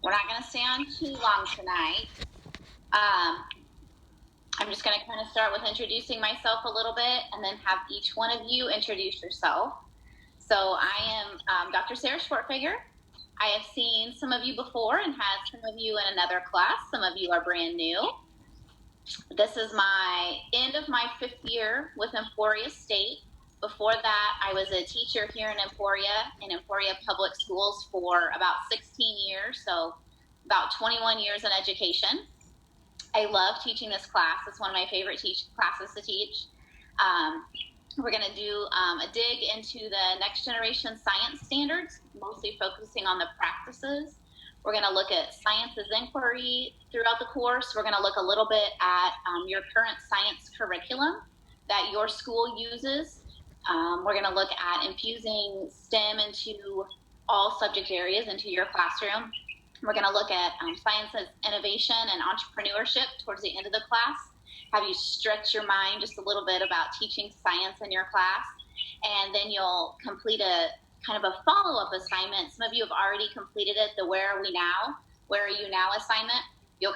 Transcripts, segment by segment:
We're not going to stay on too long tonight. I'm just going to kind of start with introducing myself a little bit and then have each one of you introduce yourself. So I am Dr. Sarah Schwartfeger. I have seen some of you before and had some of you in another class. Some of you are brand new. This is my end of my 5th year with Emporia State. Before that, I was a teacher here in Emporia Public Schools for about 16 years, so about 21 years in education. I love teaching this class. It's one of my favorite classes to teach. We're going to do a dig into the next generation science standards, mostly focusing on the practices. We're going to look at science as inquiry throughout the course. We're going to look a little bit at your current science curriculum that your school uses. We're going to look at infusing STEM into all subject areas into your classroom. We're going to look at science as innovation and entrepreneurship towards the end of the class. Have you stretch your mind just a little bit about teaching science in your class, and then you'll complete a kind of a follow-up assignment. Some of you have already completed it, the Where Are We Now? Where Are You Now assignment. You'll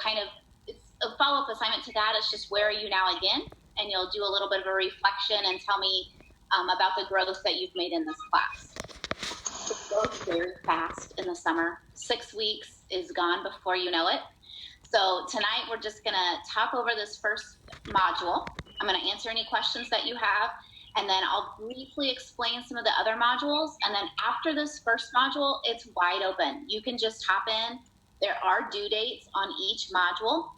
it's a follow-up assignment to that. It's just Where Are You Now again, and you'll do a little bit of a reflection and tell me about the growth that you've made in this class. It goes very fast in the summer. 6 weeks is gone before you know it. So tonight we're just going to talk over this first module. I'm going to answer any questions that you have, and then I'll briefly explain some of the other modules. And then after this first module, it's wide open. You can just hop in. There are due dates on each module.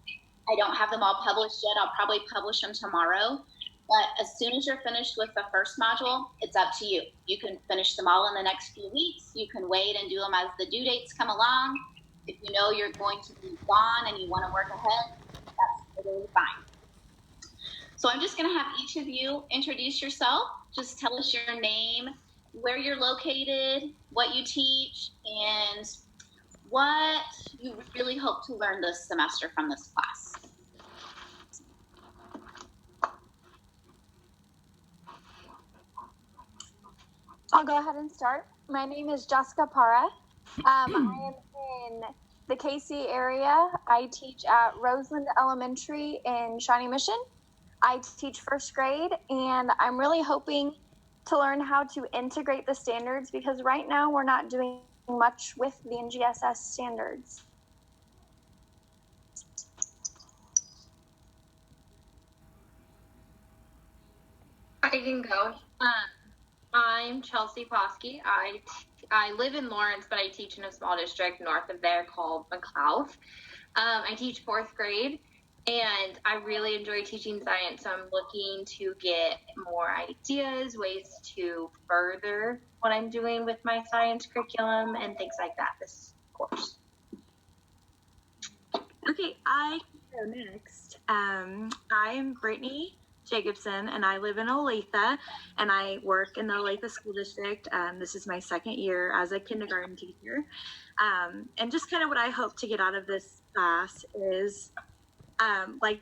I don't have them all published yet. I'll probably publish them tomorrow. But as soon as you're finished with the first module, it's up to you. You can finish them all in the next few weeks. You can wait and do them as the due dates come along. If you know you're going to be gone and you want to work ahead, that's totally fine. So I'm just going to have each of you introduce yourself. Just tell us your name, where you're located, what you teach, and what you really hope to learn this semester from this class. I'll go ahead and start. My name is Jessica Para. I am in the KC area. I teach at Roseland Elementary in Shawnee Mission. I teach first grade, and I'm really hoping to learn how to integrate the standards because right now we're not doing much with the NGSS standards. I can go. I'm Chelsea Posky. I live in Lawrence, but I teach in a small district north of there called McLeod. I teach 4th grade, and I really enjoy teaching science, so I'm looking to get more ideas, ways to further what I'm doing with my science curriculum and things like that this course. Okay, I can go next. I am Brittany Jacobson, and I live in Olathe, and I work in the Olathe School District. This is my 2nd year as a kindergarten teacher. And just kind of what I hope to get out of this class is, like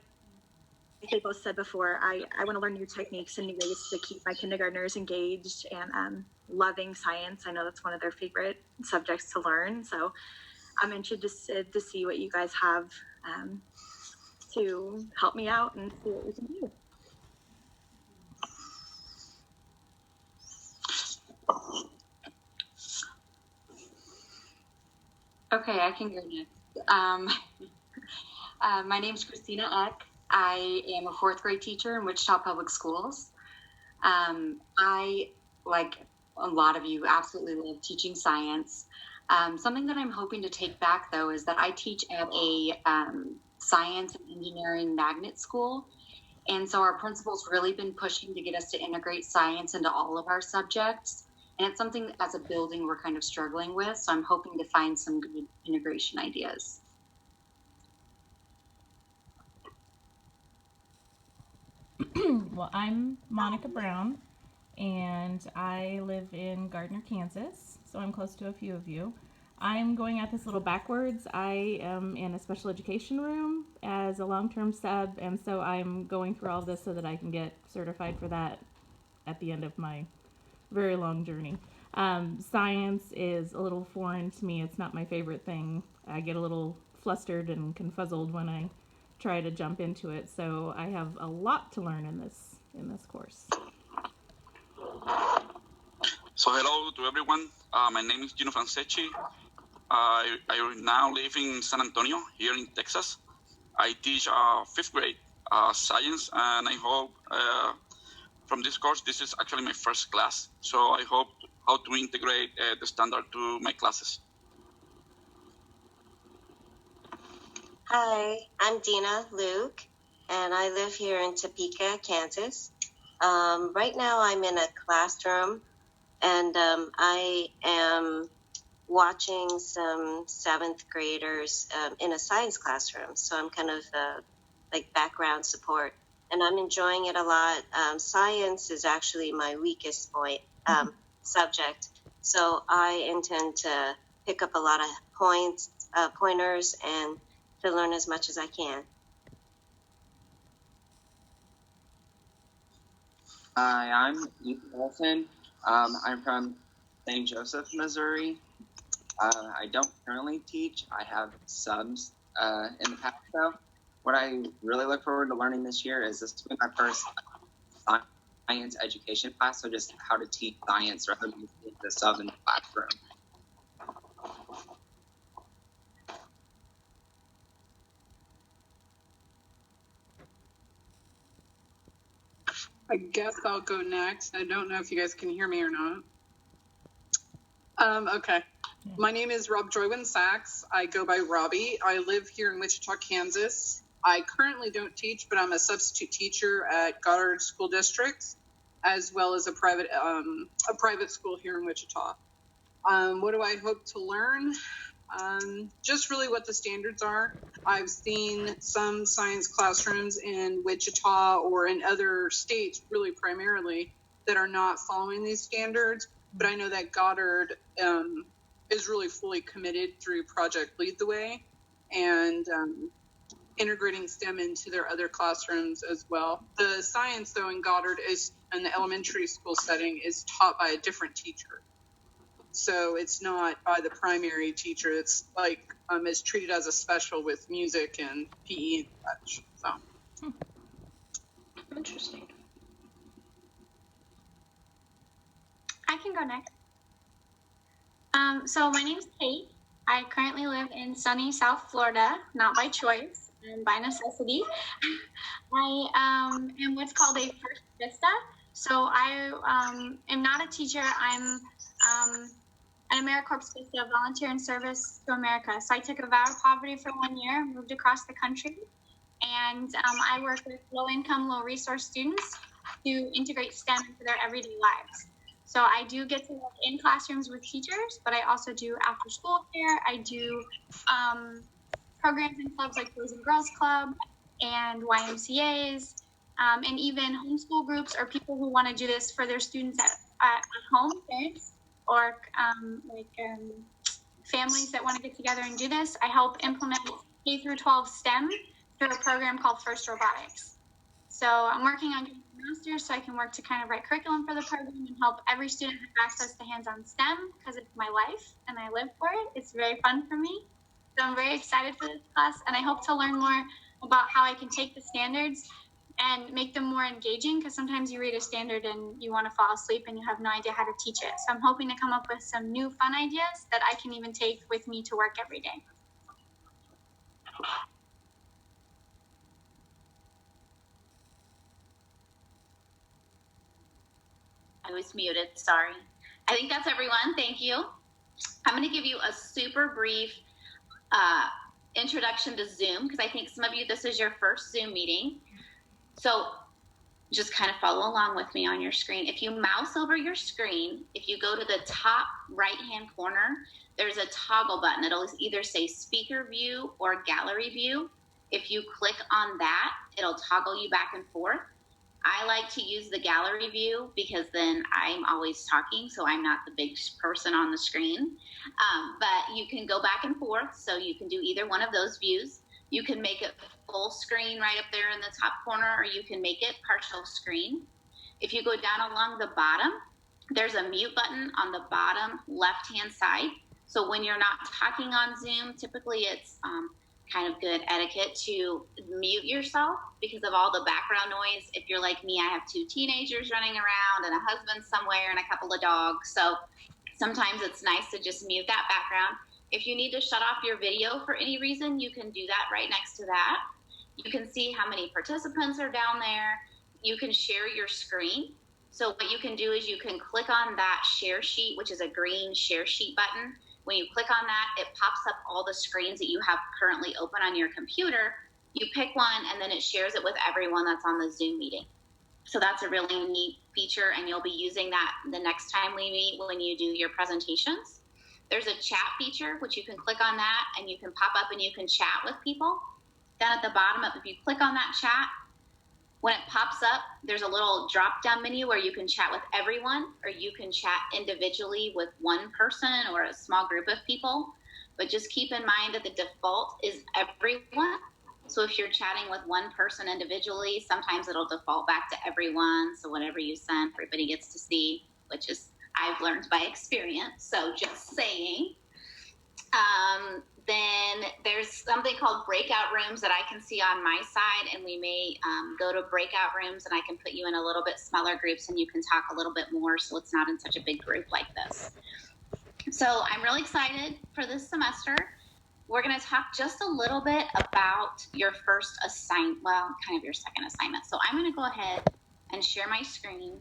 they both said before, I want to learn new techniques and new ways to keep my kindergartners engaged and loving science. I know that's one of their favorite subjects to learn, so I'm interested to see what you guys have to help me out and see what we can do. Okay, I can go next. My name is Christina Eck. I am a 4th grade teacher in Wichita Public Schools. I, like a lot of you, absolutely love teaching science. Something that I'm hoping to take back, though, is that I teach at a science and engineering magnet school. And so our principal's really been pushing to get us to integrate science into all of our subjects. And it's something that as a building we're kind of struggling with. So I'm hoping to find some good integration ideas. Well, I'm Monica Brown, and I live in Gardner, Kansas, so I'm close to a few of you. I'm going at this a little backwards. I am in a special education room as a long-term sub, and so I'm going through all of this so that I can get certified for that at the end of my very long journey. Science is a little foreign to me. It's not my favorite thing. I get a little flustered and confuzzled when I try to jump into it. So I have a lot to learn in this course. So hello to everyone. My name is Gino Franceschi. I now live in San Antonio, here in Texas. I teach 5th grade science, and I hope from this course, this is actually my first class. So I hope how to integrate the standard to my classes. Hi, I'm Dina Luke, and I live here in Topeka, Kansas. Right now I'm in a classroom, and I am watching some 7th graders in a science classroom. So I'm kind of like background support, and I'm enjoying it a lot. Science is actually my weakest point subject, so I intend to pick up a lot of pointers, and to learn as much as I can. Hi, I'm Ethan Olson. I'm from St. Joseph, Missouri. I don't currently teach. I have subs in the past, though. What I really look forward to learning this year is this will be my first science education class, so just how to teach science rather than teach the sub in the classroom. I guess I'll go next. I don't know if you guys can hear me or not. Okay. My name is Rob Joywin Sachs. I go by Robbie. I live here in Wichita, Kansas. I currently don't teach, but I'm a substitute teacher at Goddard School District, as well as a private school here in Wichita. What do I hope to learn? Just really what the standards are. I've seen some science classrooms in Wichita or in other states, really primarily, that are not following these standards. But I know that Goddard is really fully committed through Project Lead the Way and integrating STEM into their other classrooms as well. The science, though, in Goddard is in the elementary school setting is taught by a different teacher. So it's not by the primary teacher. It's like it's treated as a special with music and PE and such. So Interesting. I can go next. So my name's Kate. I currently live in sunny South Florida, not by choice and by necessity. I am what's called a First Vista. So I am not a teacher. I'm an AmeriCorps Vista, volunteer in service to America. So I took a vow of poverty for 1 year, moved across the country, and I work with low-income, low-resource students to integrate STEM into their everyday lives. So I do get to work in classrooms with teachers, but I also do after-school care. I do programs and clubs like Boys and Girls Club and YMCAs, and even homeschool groups or people who want to do this for their students at home, parents, or families that want to get together and do this. I help implement K through 12 STEM through a program called First Robotics. So I'm working on getting a master's so I can work to kind of write curriculum for the program and help every student have access to hands-on STEM because it's my life and I live for it. It's very fun for me. So I'm very excited for this class, and I hope to learn more about how I can take the standards and make them more engaging, because sometimes you read a standard and you want to fall asleep and you have no idea how to teach it. So I'm hoping to come up with some new fun ideas that I can even take with me to work every day. I was muted, sorry. I think that's everyone. Thank you. I'm going to give you a super brief introduction to Zoom, because I think some of you, this is your first Zoom meeting. So just kind of follow along with me on your screen. If you mouse over your screen, if you go to the top right-hand corner, there's a toggle button. It'll either say speaker view or gallery view. If you click on that, it'll toggle you back and forth. I like to use the gallery view because then I'm always talking, so I'm not the big person on the screen. But you can go back and forth, so you can do either one of those views. You can make it full screen right up there in the top corner, or you can make it partial screen. If you go down along the bottom, There's a mute button on the bottom left-hand side. So when you're not talking on Zoom, typically it's kind of good etiquette to mute yourself because of all the background noise. If you're like me, I have 2 teenagers running around and a husband somewhere and a couple of dogs. So sometimes it's nice to just mute that background. If you need to shut off your video for any reason, you can do that right next to that. You can see how many participants are down there. You can share your screen. So what you can do is you can click on that share sheet, which is a green share sheet button. When you click on that, it pops up all the screens that you have currently open on your computer. You pick one and then it shares it with everyone that's on the Zoom meeting. So that's a really neat feature, and you'll be using that the next time we meet when you do your presentations. There's a chat feature, which you can click on that and you can pop up and you can chat with people. Then at the bottom, if you click on that chat, when it pops up, there's a little drop-down menu where you can chat with everyone, or you can chat individually with one person or a small group of people. But just keep in mind that the default is everyone. So if you're chatting with one person individually, sometimes it'll default back to everyone. So whatever you send, everybody gets to see, which is I've learned by experience. So just saying. Then there's something called breakout rooms that I can see on my side, and we may go to breakout rooms and I can put you in a little bit smaller groups and you can talk a little bit more so it's not in such a big group like this. So I'm really excited for this semester. We're going to talk just a little bit about your first assignment, well, kind of your second assignment. So I'm going to go ahead and share my screen.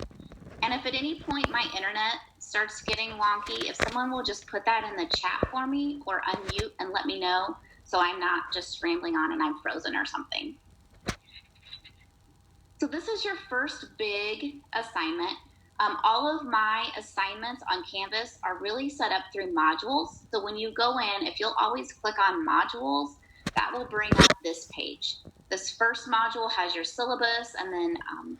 And if at any point my internet starts getting wonky, if someone will just put that in the chat for me or unmute and let me know so I'm not just rambling on and I'm frozen or something. So this is your first big assignment. All of my assignments on Canvas are really set up through modules. So when you go in, if you'll always click on modules, that will bring up this page. This first module has your syllabus and then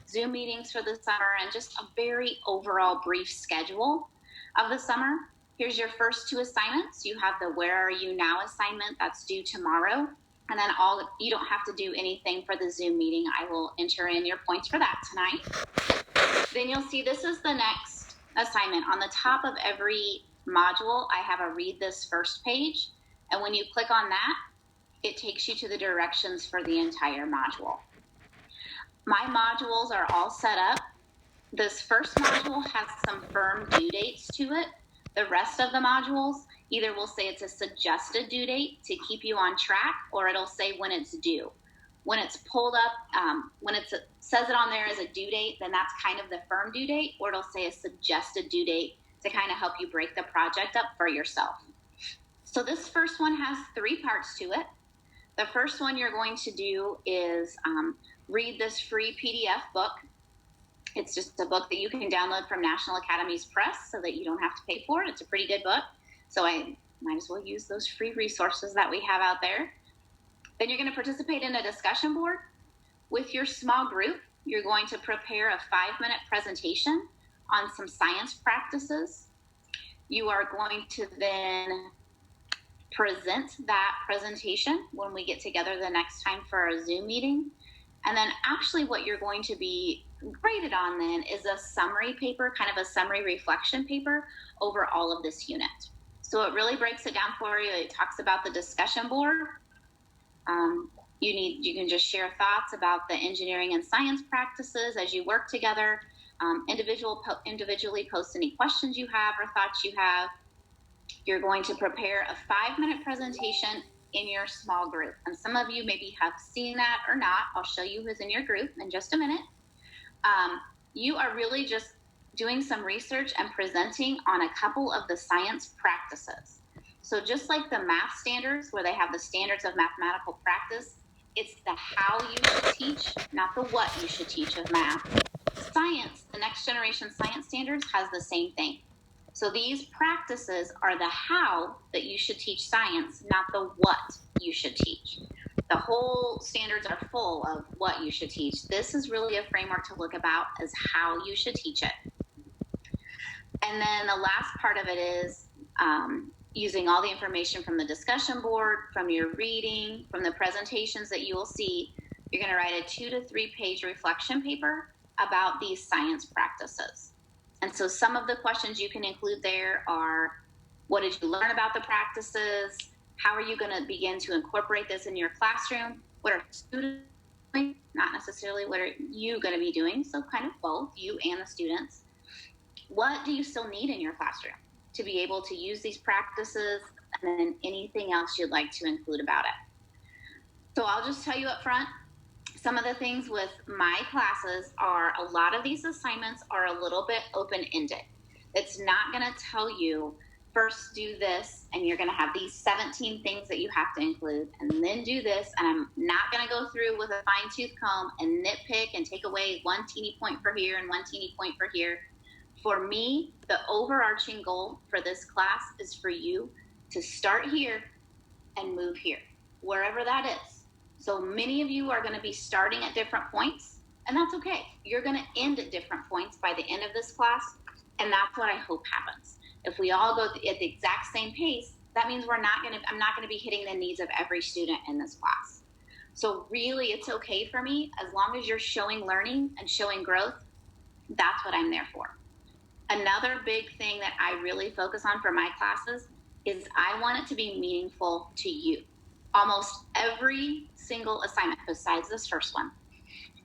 Zoom meetings for the summer and just a very overall brief schedule of the summer. Here's your first 2 assignments. You have the Where Are You Now assignment that's due tomorrow. And then you don't have to do anything for the Zoom meeting. I will enter in your points for that tonight. Then you'll see this is the next assignment. On the top of every module, I have a read this first page. And when you click on that, it takes you to the directions for the entire module. My modules are all set up. This first module has some firm due dates to it. The rest of the modules either will say it's a suggested due date to keep you on track, or it'll say when it's due. When it's pulled up, when it says it on there as a due date, then that's kind of the firm due date, or it'll say a suggested due date to kind of help you break the project up for yourself. So this first one has 3 parts to it. The first one you're going to do is read this free PDF book. It's just a book that you can download from National Academies Press so that you don't have to pay for it. It's a pretty good book. So I might as well use those free resources that we have out there. Then you're going to participate in a discussion board. With your small group, you're going to prepare a 5-minute presentation on some science practices. You are going to then present that presentation when we get together the next time for our Zoom meeting. And then actually what you're going to be graded on then is a summary paper, kind of a summary reflection paper over all of this unit. So it really breaks it down for you. It talks about the discussion board. You can just share thoughts about the engineering and science practices as you work together. Individually post any questions you have or thoughts you have. You're going to prepare a 5-minute presentation in your small group. And some of you maybe have seen that or not. I'll show you who's in your group in just a minute. You are really just doing some research and presenting on a couple of the science practices. So just like the math standards, where they have the standards of mathematical practice, it's the how you should teach, not the what you should teach of math. Science, the next generation science standards, has the same thing. So these practices are the how that you should teach science, not the what you should teach. The whole standards are full of what you should teach. This is really a framework to look about as how you should teach it. And then the last part of it is using all the information from the discussion board, from your reading, from the presentations that you will see. You're going to write a 2 to 3 page reflection paper about these science practices. And so some of the questions you can include there are, what did you learn about the practices? How are you going to begin to incorporate this in your classroom? What are students doing? Not necessarily what are you going to be doing. So kind of both, you and the students. What do you still need in your classroom to be able to use these practices, and then anything else you'd like to include about it? So I'll just tell you up front, some of the things with my classes are a lot of these assignments are a little bit open-ended. It's not going to tell you, first do this, and you're going to have these 17 things that you have to include, and then do this, and I'm not going to go through with a fine-tooth comb and nitpick and take away one teeny point for here and one teeny point for here. For me, the overarching goal for this class is for you to start here and move here, wherever that is. So many of you are going to be starting at different points, and that's okay. You're going to end at different points by the end of this class, and that's what I hope happens. If we all go at the exact same pace, that means I'm not going to be hitting the needs of every student in this class. So really, it's okay for me as long as you're showing learning and showing growth. That's what I'm there for. Another big thing that I really focus on for my classes is I want it to be meaningful to you. Almost every single assignment, besides this first one,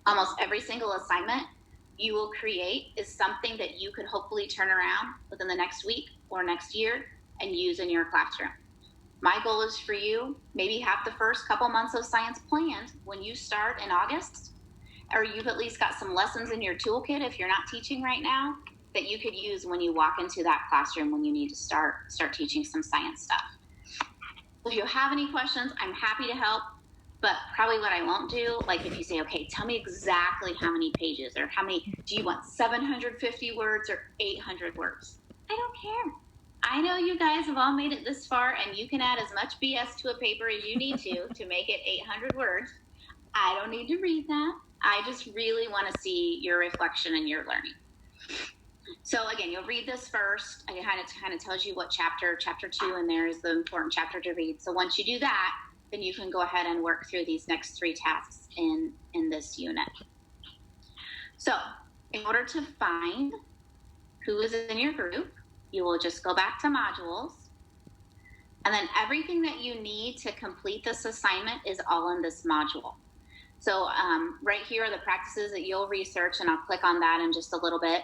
almost every single assignment you will create is something that you could hopefully turn around within the next week or next year and use in your classroom. My goal is for you, maybe have the first couple months of science planned when you start in August, or you've at least got some lessons in your toolkit if you're not teaching right now that you could use when you walk into that classroom when you need to start teaching some science stuff. If you have any questions, I'm happy to help, but probably what I won't do, like if you say, okay, tell me exactly how many pages, or how many, do you want 750 words or 800 words? I don't care. I know you guys have all made it this far, and you can add as much BS to a paper as you need to make it 800 words. I don't need to read that. I just really want to see your reflection and your learning. So again, you'll read this first. It kind of tells you what chapter 2 in there is the important chapter to read. So once you do that, then you can go ahead and work through these next 3 tasks in this unit. So in order to find who is in your group, you will just go back to modules. And then everything that you need to complete this assignment is all in this module. So right here are the practices that you'll research, and I'll click on that in just a little bit.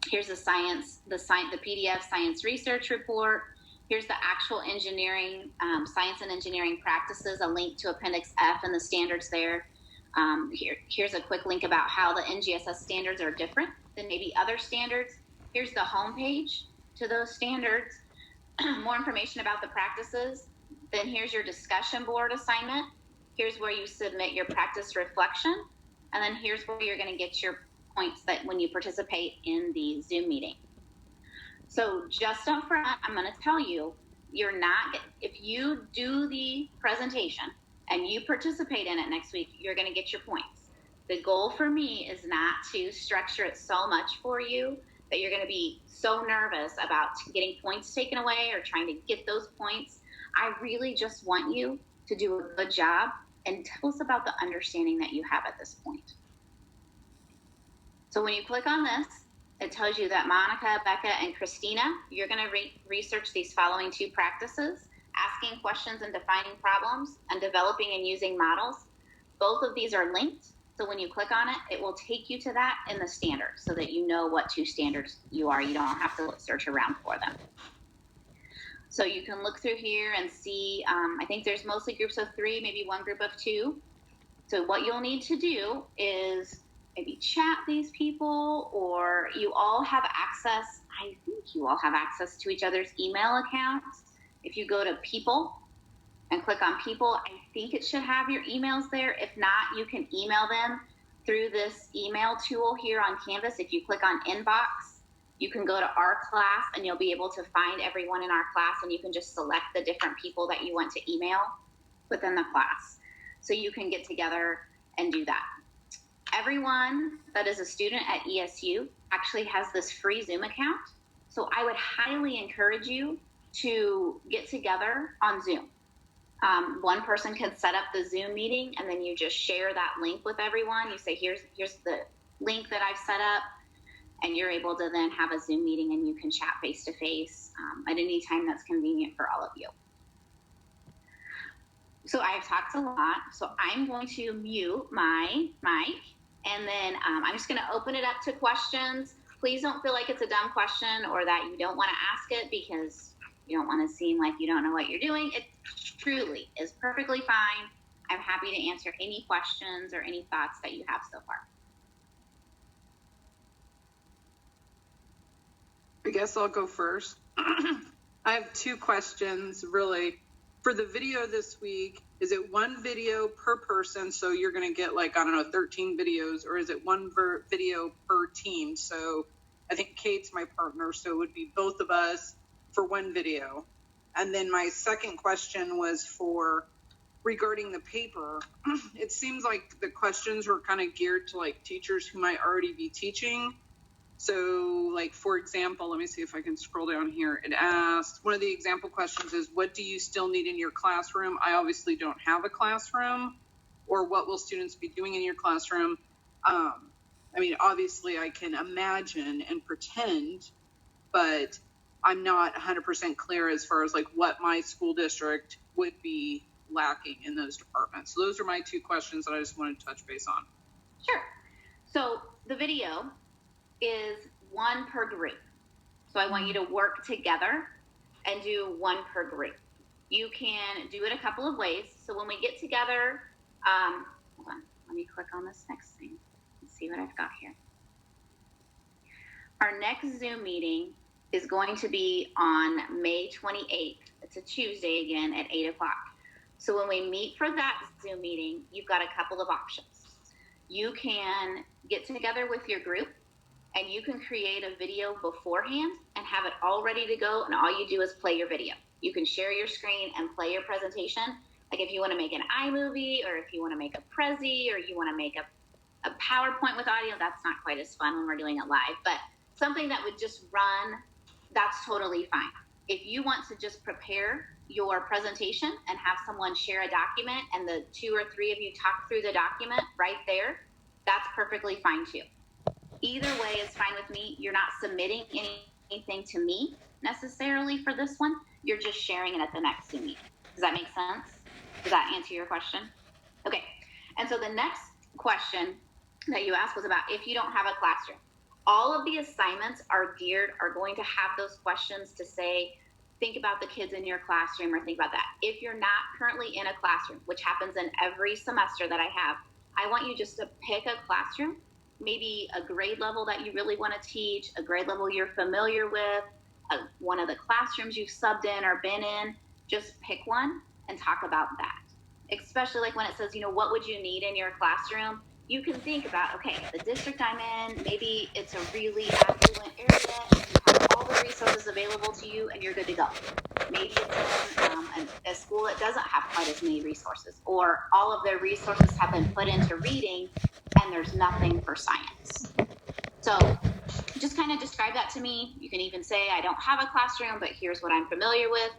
Here's the PDF science research report. Here's the actual engineering, science and engineering practices, a link to Appendix F and the standards there. Here's a quick link about how the NGSS standards are different than maybe other standards. Here's the homepage to those standards. More information about the practices. Then here's your discussion board assignment. Here's where you submit your practice reflection. And then here's where you're going to get your points that when you participate in the Zoom meeting. So just up front, I'm going to tell you, if you do the presentation and you participate in it next week, you're going to get your points. The goal for me is not to structure it so much for you that you're going to be so nervous about getting points taken away or trying to get those points. I really just want you to do a good job and tell us about the understanding that you have at this point. So when you click on this, it tells you that Monica, Becca, and Christina, you're going to research these following 2 practices: asking questions and defining problems, and developing and using models. Both of these are linked. So when you click on it, it will take you to that in the standards so that you know what 2 standards you are. You don't have to search around for them. So you can look through here and see, I think there's mostly groups of 3, maybe 1 group of 2. So what you'll need to do is maybe chat these people, or you all have access. I think you all have access to each other's email accounts. If you go to people and click on people, I think it should have your emails there. If not, you can email them through this email tool here on Canvas. If you click on inbox, you can go to our class and you'll be able to find everyone in our class, and you can just select the different people that you want to email within the class. So you can get together and do that. Everyone that is a student at ESU actually has this free Zoom account. So I would highly encourage you to get together on Zoom. One person can set up the Zoom meeting, and then you just share that link with everyone. You say, here's the link that I've set up, and you're able to then have a Zoom meeting and you can chat face to face at any time that's convenient for all of you. So I've talked a lot, so I'm going to mute my mic, and then I'm just going to open it up to questions. Please don't feel like it's a dumb question or that you don't want to ask it because you don't want to seem like you don't know what you're doing. It truly is perfectly fine. I'm happy to answer any questions or any thoughts that you have so far. I guess I'll go first. I have two questions, really. For the video this week, is it one video per person? So you're going to get like, I don't know, 13 videos, or is it one video per team? So I think Kate's my partner, so it would be both of us for one video. And then my second question was regarding the paper. It seems like the questions were kind of geared to like teachers who might already be teaching. So like, for example, let me see if I can scroll down here. It asked, one of the example questions is, what do you still need in your classroom? I obviously don't have a classroom. Or what will students be doing in your classroom? I mean, obviously I can imagine and pretend, but I'm not 100% clear as far as like what my school district would be lacking in those departments. So those are my two questions that I just wanted to touch base on. Sure. So the video is one per group. So I want you to work together and do one per group. You can do it a couple of ways. So when we get together, hold on, let me click on this next thing and see what I've got here. Our next Zoom meeting is going to be on May 28th. It's a Tuesday again at 8 o'clock. So when we meet for that Zoom meeting, you've got a couple of options. You can get together with your group and you can create a video beforehand and have it all ready to go, and all you do is play your video. You can share your screen and play your presentation. Like if you want to make an iMovie, or if you want to make a Prezi, or you want to make a PowerPoint with audio, that's not quite as fun when we're doing it live, but something that would just run, that's totally fine. If you want to just prepare your presentation and have someone share a document and the 2 or 3 of you talk through the document right there, that's perfectly fine too. Either way is fine with me. You're not submitting anything to me necessarily for this one. You're just sharing it at the next Zoom meeting. Does that make sense? Does that answer your question? Okay. And so the next question that you asked was about if you don't have a classroom. All of the assignments are going to have those questions to say, think about the kids in your classroom, or think about that. If you're not currently in a classroom, which happens in every semester that I have, I want you just to pick a classroom, maybe a grade level that you really want to teach, a grade level you're familiar with, one of the classrooms you've subbed in or been in. Just pick one and talk about that. Especially like when it says, what would you need in your classroom? You can think about, okay, the district I'm in, maybe it's a really affluent area and you have all the resources available to you and you're good to go. Maybe it's in a school that doesn't have quite as many resources, or all of their resources have been put into reading and there's nothing for science. So just kind of describe that to me. You can even say, I don't have a classroom, but here's what I'm familiar with.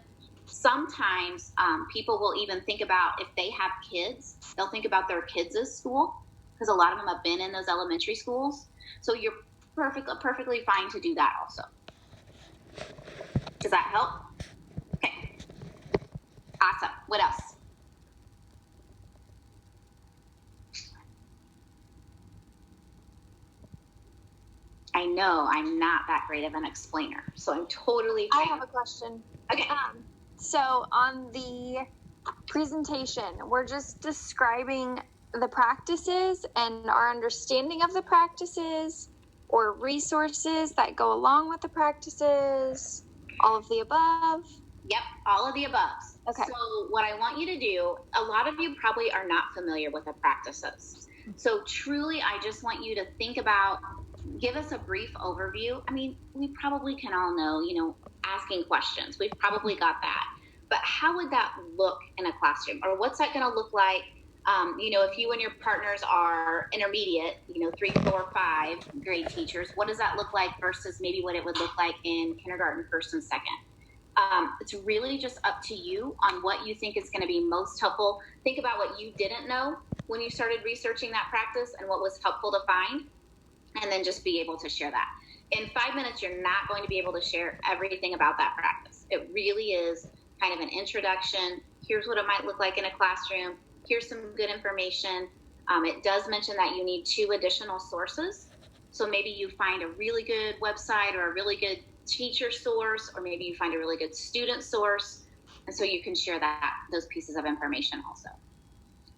Sometimes people will even think about, if they have kids, they'll think about their kids' school, because a lot of them have been in those elementary schools. So you're perfectly fine to do that also. Does that help? Okay. Awesome. What else? I know I'm not that great of an explainer, so I'm totally fine. I have a question. Okay. So on the presentation, we're just describing the practices and our understanding of the practices, or resources that go along with the practices, all of the above? Yep, all of the above. Okay. So what I want you to do, a lot of you probably are not familiar with the practices. So truly, I just want you to think about, give us a brief overview. I mean, we probably can all know, asking questions. We've probably got that. But how would that look in a classroom? Or what's that going to look like? If you and your partners are intermediate, 3, 4, 5 grade teachers, what does that look like versus maybe what it would look like in kindergarten, first and second? It's really just up to you on what you think is going to be most helpful. Think about what you didn't know when you started researching that practice and what was helpful to find, and then just be able to share that. in 5 minutes, you're not going to be able to share everything about that practice. It really is kind of an introduction. Here's what it might look like in a classroom. Here's some good information. It does mention that you need 2 additional sources. So maybe you find a really good website or a really good teacher source, or maybe you find a really good student source. And so you can share those pieces of information also.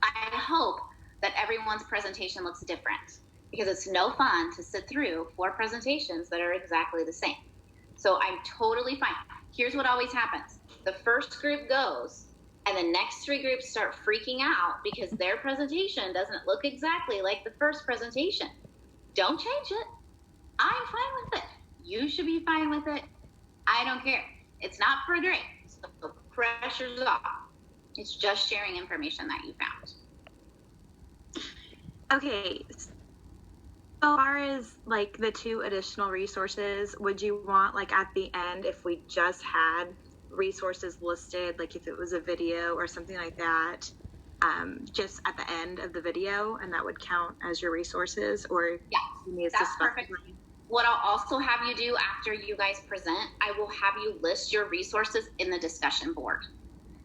I hope that everyone's presentation looks different, because it's no fun to sit through 4 presentations that are exactly the same. So I'm totally fine. Here's what always happens. The first group goes, and the next 3 groups start freaking out because their presentation doesn't look exactly like the first presentation. Don't change it. I'm fine with it. You should be fine with it. I don't care. It's not for a grade, so pressure's off. It's just sharing information that you found. Okay. So far as like the 2 additional resources, would you want like at the end, if we just had resources listed, like if it was a video or something like that, just at the end of the video, and that would count as your resources? Or yeah, you need that's perfect. What I'll also have you do after you guys present, I will have you list your resources in the discussion board.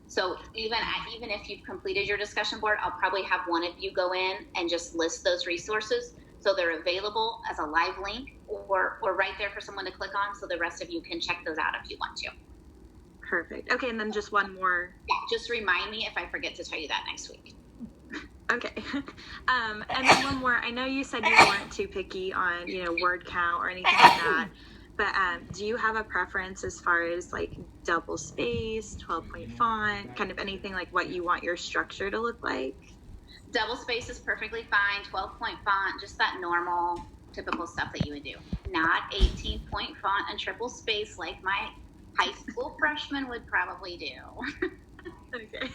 So even if you've completed your discussion board, I'll probably have one of you go in and just list those resources so they're available as a live link or right there for someone to click on, so the rest of you can check those out if you want to. Perfect. Okay, and then just one more. Yeah, just remind me if I forget to tell you that next week. Okay. And then one more. I know you said you weren't too picky on, word count or anything like that, but do you have a preference as far as like double space, 12-point font, kind of anything like what you want your structure to look like? Double space is perfectly fine. 12-point font, just that normal, typical stuff that you would do. Not 18-point font and triple space like my high school freshman would probably do. Okay.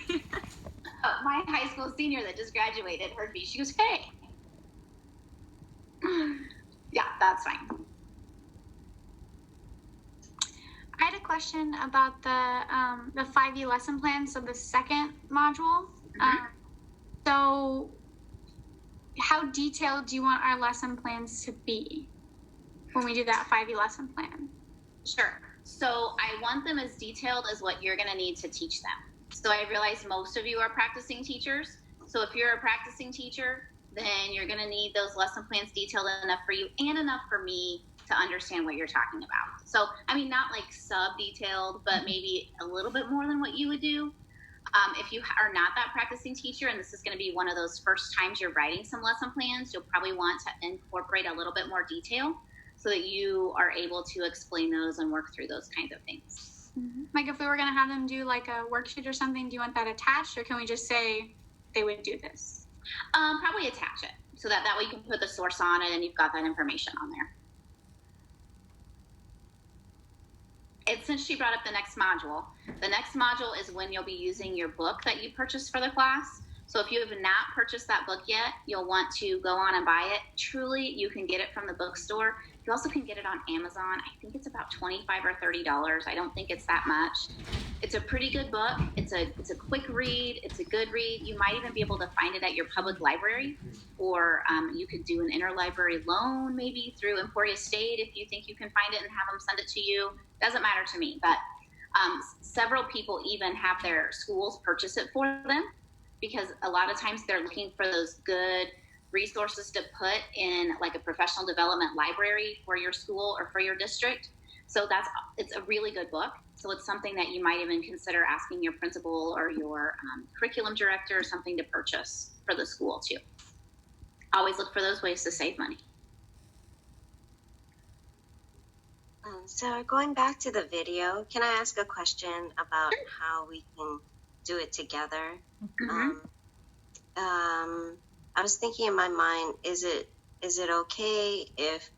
My high school senior that just graduated heard me. She goes, "Hey." Yeah, that's fine. I had a question about the 5E lesson plan, so the second module. So how detailed do you want our lesson plans to be when we do that 5E lesson plan? Sure. So I want them as detailed as what you're going to need to teach them. So I realize most of you are practicing teachers. So if you're a practicing teacher, then you're going to need those lesson plans detailed enough for you and enough for me to understand what you're talking about. So, I mean, not like sub-detailed, but maybe a little bit more than what you would do. If you are not that practicing teacher, and this is going to be one of those first times you're writing some lesson plans, you'll probably want to incorporate a little bit more detail so that you are able to explain those and work through those kinds of things. Mm-hmm. Like if we were going to have them do like a worksheet or something, do you want that attached, or can we just say they would do this? Probably attach it so that way you can put the source on it and you've got that information on there. Since she brought up the next module is when you'll be using your book that you purchased for the class. So if you have not purchased that book yet, you'll want to go on and buy it. Truly, you can get it from the bookstore. You also can get it on Amazon. I think it's about $25 or $30. I don't think it's that much. It's a pretty good book. It's a quick read. It's a good read. You might even be able to find it at your public library, or you could do an interlibrary loan maybe through Emporia State if you think you can find it and have them send it to you. Doesn't matter to me, but several people even have their schools purchase it for them, because a lot of times they're looking for those good resources to put in like a professional development library for your school or for your district. So it's a really good book. So it's something that you might even consider asking your principal or your curriculum director or something to purchase for the school too. Always look for those ways to save money. So going back to the video, can I ask a question about how we can do it together? Mm-hmm. I was thinking in my mind, is it okay if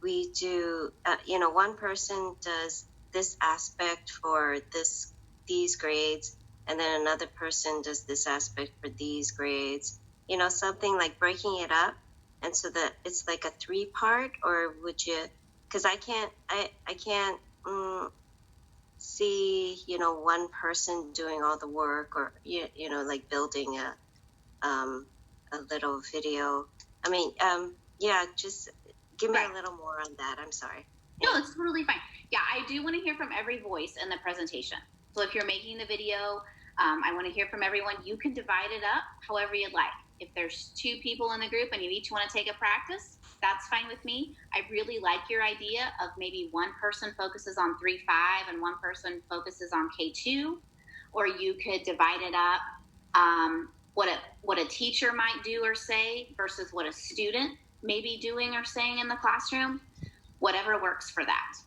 we do, one person does this aspect for these grades, and then another person does this aspect for these grades? Something like breaking it up, and so that it's like a 3-part, or would you? Because I can't see one person doing all the work, or like building a little video. I mean, just give me a little more on that. I'm sorry. No, it's totally fine. Yeah, I do want to hear from every voice in the presentation. So if you're making the video, I want to hear from everyone. You can divide it up however you'd like. If there's 2 people in the group and you each want to take a practice, that's fine with me. I really like your idea of maybe one person focuses on 3-5 and one person focuses on K2, or you could divide it up. What a teacher might do or say versus what a student may be doing or saying in the classroom, whatever works for that.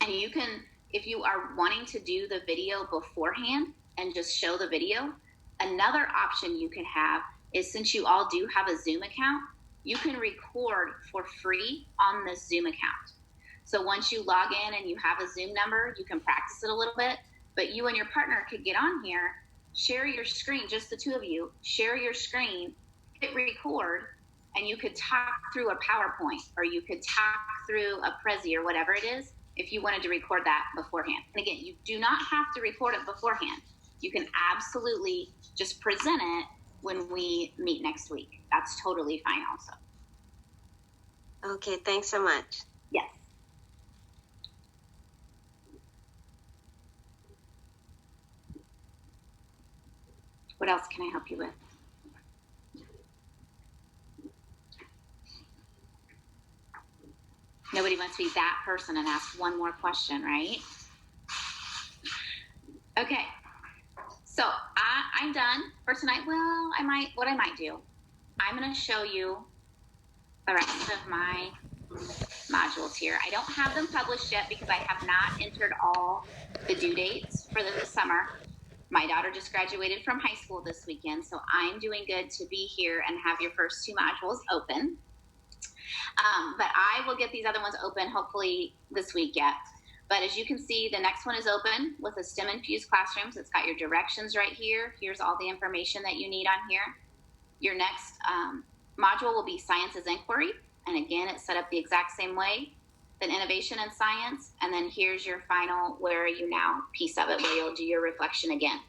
And you can, if you are wanting to do the video beforehand and just show the video, another option you can have is, since you all do have a Zoom account, you can record for free on the Zoom account. So once you log in and you have a Zoom number, you can practice it a little bit, but you and your partner could get on here, share your screen, just the 2 of you, share your screen, hit record, and you could talk through a PowerPoint, or you could talk through a Prezi or whatever it is, if you wanted to record that beforehand. And again, you do not have to record it beforehand. You can absolutely just present it when we meet next week. That's totally fine also. Okay, thanks so much. Yes. What else can I help you with? Nobody wants to be that person and ask one more question, right? Okay. So I'm done for tonight. Well, what I might do, I'm going to show you the rest of my modules here. I don't have them published yet because I have not entered all the due dates for the summer. My daughter just graduated from high school this weekend, so I'm doing good to be here and have your first 2 modules open. But I will get these other ones open hopefully this week yet. But as you can see, the next one is open with a STEM-infused classrooms. It's got your directions right here. Here's all the information that you need on here. Your next module will be Sciences Inquiry. And again, it's set up the exact same way. Then Innovation and Science. And then here's your final Where Are You Now piece of it, where you'll do your reflection again.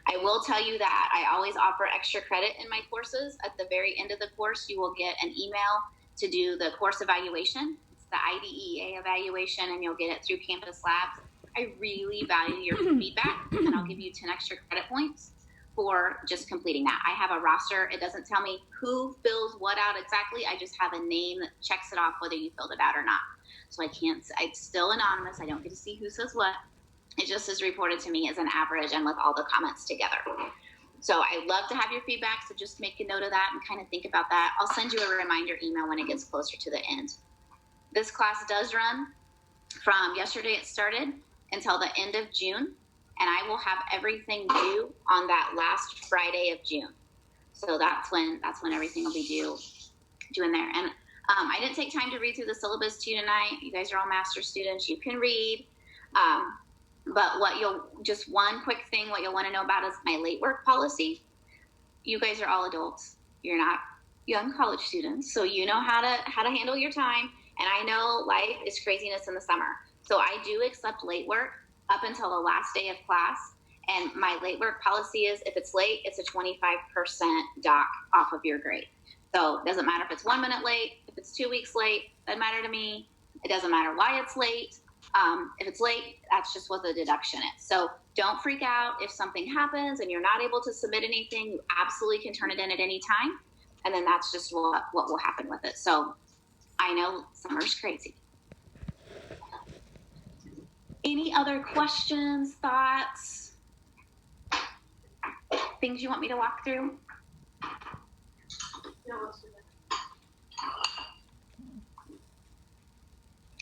I will tell you that I always offer extra credit in my courses. At the very end of the course, you will get an email to do the course evaluation. It's the IDEA evaluation, and you'll get it through Campus Labs. I really value your feedback, and I'll give you 10 extra credit points for just completing that. I have a roster. It doesn't tell me who fills what out exactly. I just have a name that checks it off whether you filled it out or not. So it's still anonymous. I don't get to see who says what. It just is reported to me as an average and with all the comments together. So I love to have your feedback, so just make a note of that and kind of think about that. I'll send you a reminder email when it gets closer to the end. This class does run from yesterday it started until the end of June, and I will have everything due on that last Friday of June. So that's when everything will be due in there. And I didn't take time to read through the syllabus to you tonight. You guys are all master students. You can read. But one quick thing, what you'll want to know about is my late work policy. You guys are all adults. You're not young college students, so you know how to handle your time. And I know life is craziness in the summer. So I do accept late work up until the last day of class. And my late work policy is, if it's late, it's a 25% dock off of your grade. So it doesn't matter if it's 1 minute late, if it's 2 weeks late, doesn't matter to me. It doesn't matter why it's late. If it's late, that's just what the deduction is. So don't freak out if something happens and you're not able to submit anything. You absolutely can turn it in at any time. And then that's just what will happen with it. So I know summer's crazy. Any other questions, thoughts, things you want me to walk through?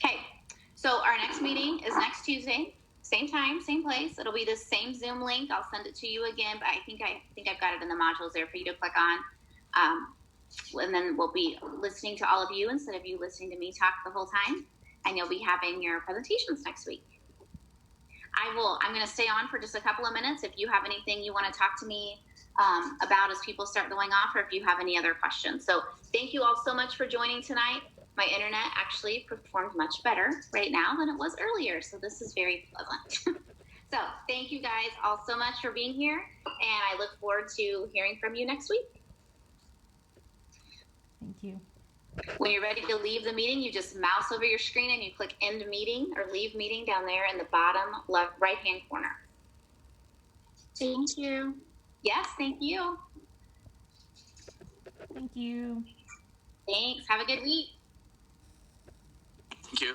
Okay, so our next meeting is next Tuesday, same time, same place. It'll be the same Zoom link. I'll send it to you again, but I think I've got it in the modules there for you to click on. And then we'll be listening to all of you instead of you listening to me talk the whole time. And you'll be having your presentations next week. I'm going to stay on for just a couple of minutes if you have anything you want to talk to me about as people start going off, or if you have any other questions. So thank you all so much for joining tonight. My internet actually performed much better right now than it was earlier, so this is very pleasant. So thank you guys all so much for being here, and I look forward to hearing from you next week. Thank you. When you're ready to leave the meeting, you just mouse over your screen and you click end meeting or leave meeting down there in the bottom left right hand corner. Thank you. Yes, thank you. Thank you. Thanks. Have a good week. Thank you.